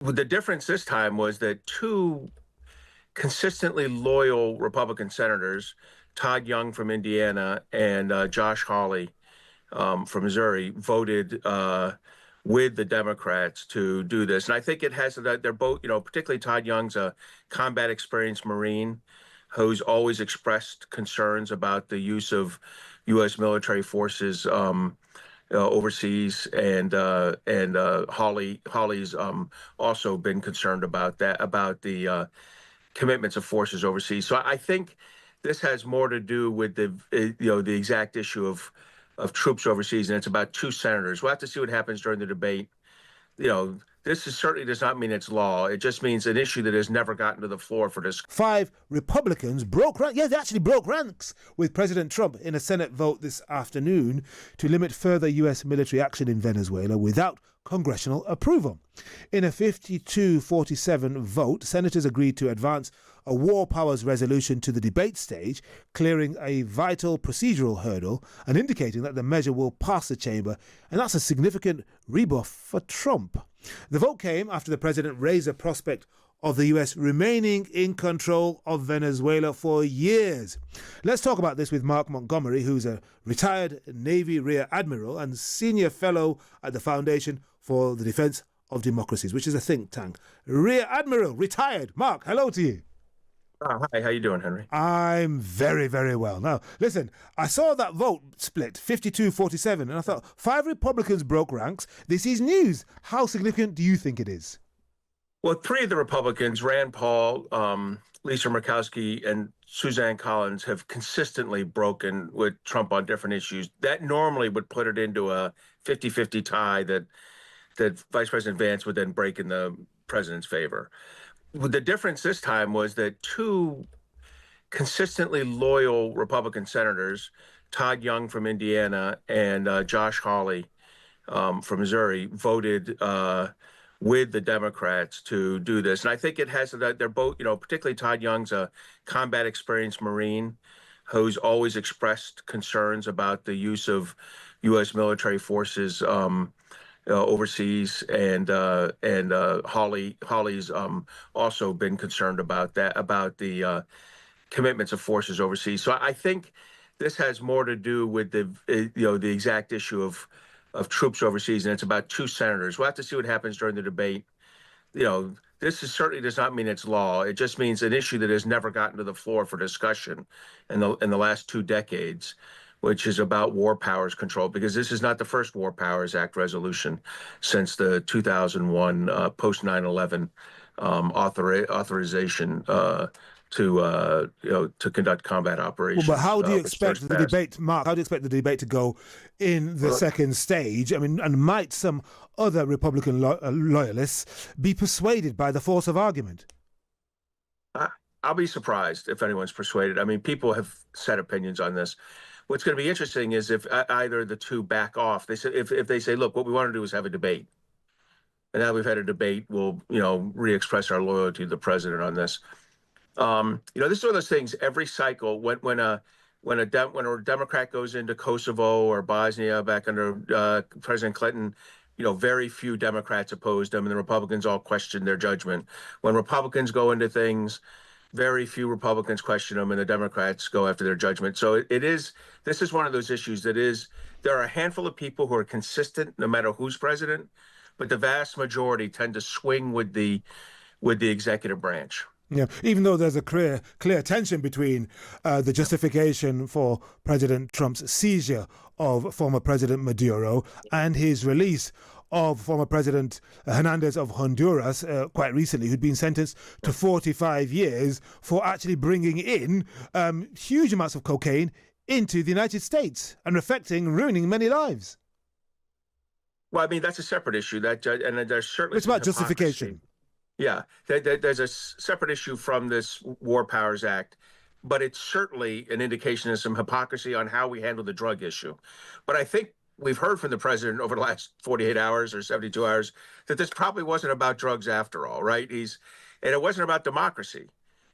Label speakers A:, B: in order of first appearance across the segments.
A: The difference this time was that two consistently loyal Republican senators, Todd Young from Indiana and Josh Hawley from Missouri, voted with the Democrats to do this. And I think it has that they're both, particularly Todd Young's a combat experienced Marine who's always expressed concerns about the use of U.S. military forces overseas, and Hawley's also been concerned about that, about the commitments of forces overseas. So I think this has more to do with the exact issue of troops overseas, and it's about two senators. We'll have to see what happens during the debate. This certainly does not mean it's law. It just means an issue that has never gotten to the floor for this.
B: 5 Republicans broke ranks. Yeah, they actually broke ranks with President Trump in a Senate vote this afternoon to limit further U.S. military action in Venezuela without congressional approval. In a 52-47 vote, senators agreed to advance a war powers resolution to the debate stage, clearing a vital procedural hurdle and indicating that the measure will pass the chamber, and that's a significant rebuff for Trump. The vote came after the president raised the prospect of the US remaining in control of Venezuela for years. Let's talk about this with Mark Montgomery, who's a retired Navy Rear Admiral and senior fellow at the Foundation for the Defense of Democracies, which is a think tank. Rear Admiral, retired. Mark, hello to you.
A: Hi, how you doing, Henry?
B: I'm very, very well. Now, listen, I saw that vote split, 52-47, and I thought 5 Republicans broke ranks. This is news. How significant do you think it is?
A: Well, 3 of the Republicans, Rand Paul, Lisa Murkowski, and Suzanne Collins, have consistently broken with Trump on different issues. That normally would put it into a 50-50 tie that Vice President Vance would then break in the president's favor. The difference this time was that two consistently loyal Republican senators, Todd Young from Indiana and Josh Hawley from Missouri, voted with the Democrats to do this. And I think it has that they're both, particularly Todd Young's a combat experienced Marine who's always expressed concerns about the use of U.S. military forces overseas, and Hawley's also been concerned about that, about the commitments of forces overseas. So I think this has more to do with the exact issue of troops overseas, and it's about two senators. We'll have to see what happens during the debate. This certainly does not mean it's law. It just means an issue that has never gotten to the floor for discussion in the last 2 decades, which is about war powers control, because this is not the first War Powers Act resolution since the 2001 post 9/11 authorization to conduct combat operations.
B: Well, but how do you expect the debate, Mark? How do you expect the debate to go in the second stage? I mean, and might some other Republican loyalists be persuaded by the force of argument?
A: I'll be surprised if anyone's persuaded. I mean, people have set opinions on this. What's going to be interesting is if either the two back off. They say if they say, look, what we want to do is have a debate, and now we've had a debate, we'll re-express our loyalty to the president on this. This is one of those things. Every cycle, when a Democrat goes into Kosovo or Bosnia back under President Clinton, very few Democrats opposed them, and the Republicans all questioned their judgment. When Republicans go into things, very few Republicans question them, and the Democrats go after their judgment. So this is one of those issues there are a handful of people who are consistent no matter who's president, but the vast majority tend to swing with the executive branch.
B: Yeah, even though there's a clear tension between the justification for President Trump's seizure of former President Maduro and his release of former President Hernandez of Honduras quite recently, who'd been sentenced to 45 years for actually bringing in huge amounts of cocaine into the United States and ruining many lives.
A: Well, I mean, that's a separate issue. And there's certainly
B: it's about justification.
A: Yeah, there's a separate issue from this War Powers Act, but it's certainly an indication of some hypocrisy on how we handle the drug issue. But I think we've heard from the president over the last 48 hours or 72 hours that this probably wasn't about drugs after all, right? And it wasn't about democracy.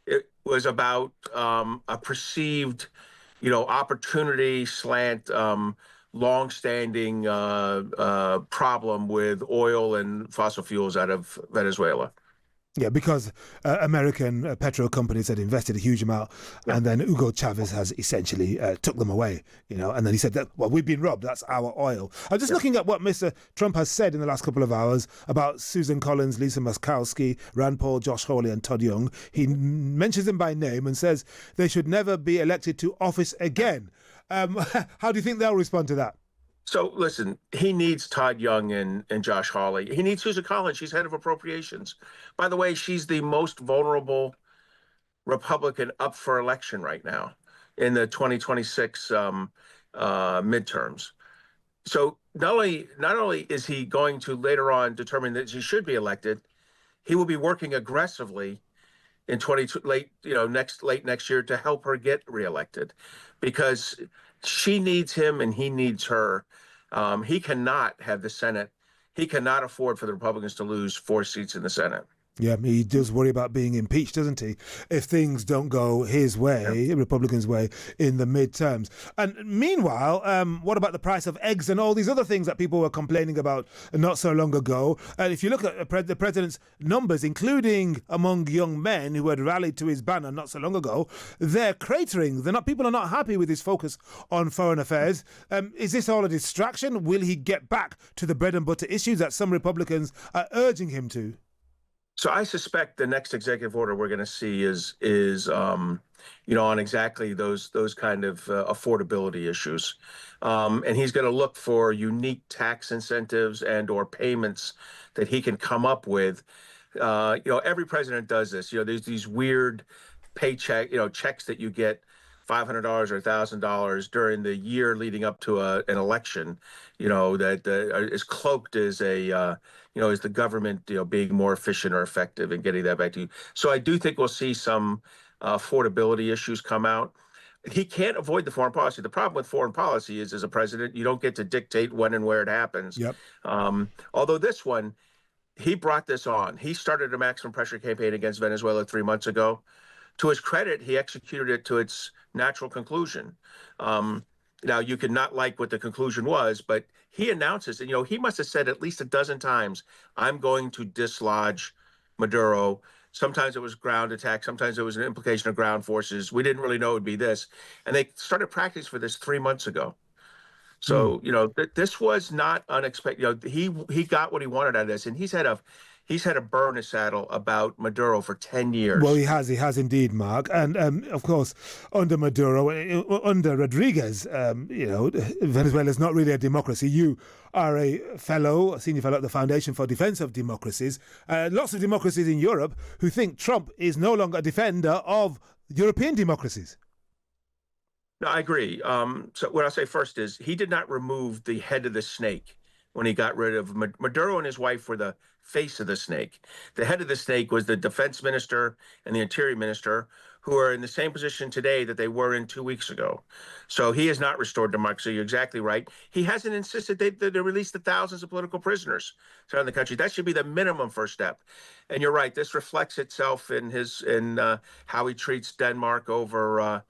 A: It was about a perceived, opportunity slant, long-standing problem with oil and fossil fuels out of Venezuela.
B: Yeah, because American petro companies had invested a huge amount,
A: Yeah.
B: and then Hugo Chavez has essentially took them away, and then he said that, well, we've been robbed, that's our oil. I'm just looking at what Mr. Trump has said in the last couple of hours about Susan Collins, Lisa Murkowski, Rand Paul, Josh Hawley, and Todd Young. He mentions them by name and says they should never be elected to office again. How do you think they'll respond to that?
A: So listen, he needs Todd Young and Josh Hawley. He needs Susan Collins. She's head of appropriations. By the way, she's the most vulnerable Republican up for election right now in the 2026 midterms. So not only is he going to later on determine that she should be elected, he will be working aggressively in late next year to help her get reelected, because she needs him and he needs her. He cannot have the Senate. He cannot afford for the Republicans to lose 4 seats in the Senate.
B: Yeah, he does worry about being impeached, doesn't he? If things don't go his way, Republicans' way, in the midterms. And meanwhile, what about the price of eggs and all these other things that people were complaining about not so long ago? And if you look at the president's numbers, including among young men who had rallied to his banner not so long ago, they're cratering. People are not happy with his focus on foreign affairs. Is this all a distraction? Will he get back to the bread and butter issues that some Republicans are urging him to?
A: So I suspect the next executive order we're going to see is on exactly those kind of affordability issues, and he's going to look for unique tax incentives and or payments that he can come up with. Every president does this. There's these weird paycheck, checks that you get, $500 or $1,000 during the year leading up to an election, that is cloaked as as the government, being more efficient or effective in getting that back to you. So I do think we'll see some affordability issues come out. He can't avoid the foreign policy. The problem with foreign policy is, as a president, you don't get to dictate when and where it happens.
B: Yep.
A: Although this one, he brought this on. He started a maximum pressure campaign against Venezuela 3 months ago. To his credit, he executed it to its natural conclusion. Now, you could not like what the conclusion was, but he announces, and he must have said at least a dozen times, I'm going to dislodge Maduro. Sometimes it was ground attack. Sometimes it was an implication of ground forces. We didn't really know it would be this. And they started practice for this 3 months ago. So, this was not unexpected. He got what he wanted out of this, and he's had a burn his saddle about Maduro for 10 years.
B: Well, he has indeed, Mark. And of course, under Maduro, under Rodriguez, Venezuela is not really a democracy. You are a senior fellow at the Foundation for Defense of Democracies. Lots of democracies in Europe who think Trump is no longer a defender of European democracies.
A: No, I agree. So what I'll say first is he did not remove the head of the snake when he got rid of Maduro, and his wife were the face of the snake. The head of the snake was the defense minister and the interior minister, who are in the same position today that they were in 2 weeks ago. So he has not restored democracy. You're exactly right. He hasn't insisted that they release the thousands of political prisoners around the country. That should be the minimum first step. And you're right. This reflects itself in how he treats Denmark over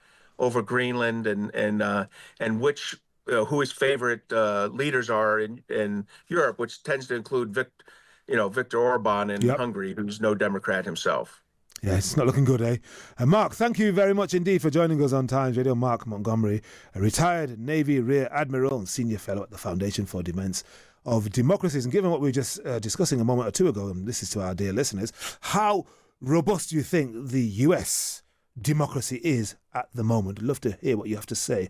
A: Greenland, and which who his favorite leaders are in Europe, which tends to include Viktor Orban in Hungary, who's no Democrat himself.
B: Yeah, it's not looking good, eh? Mark, thank you very much indeed for joining us on Times Radio. Mark Montgomery, a retired Navy Rear Admiral and Senior Fellow at the Foundation for Defense of Democracies. And given what we were just discussing a moment or two ago, and this is to our dear listeners, how robust do you think the US democracy is at the moment? I'd love to hear what you have to say.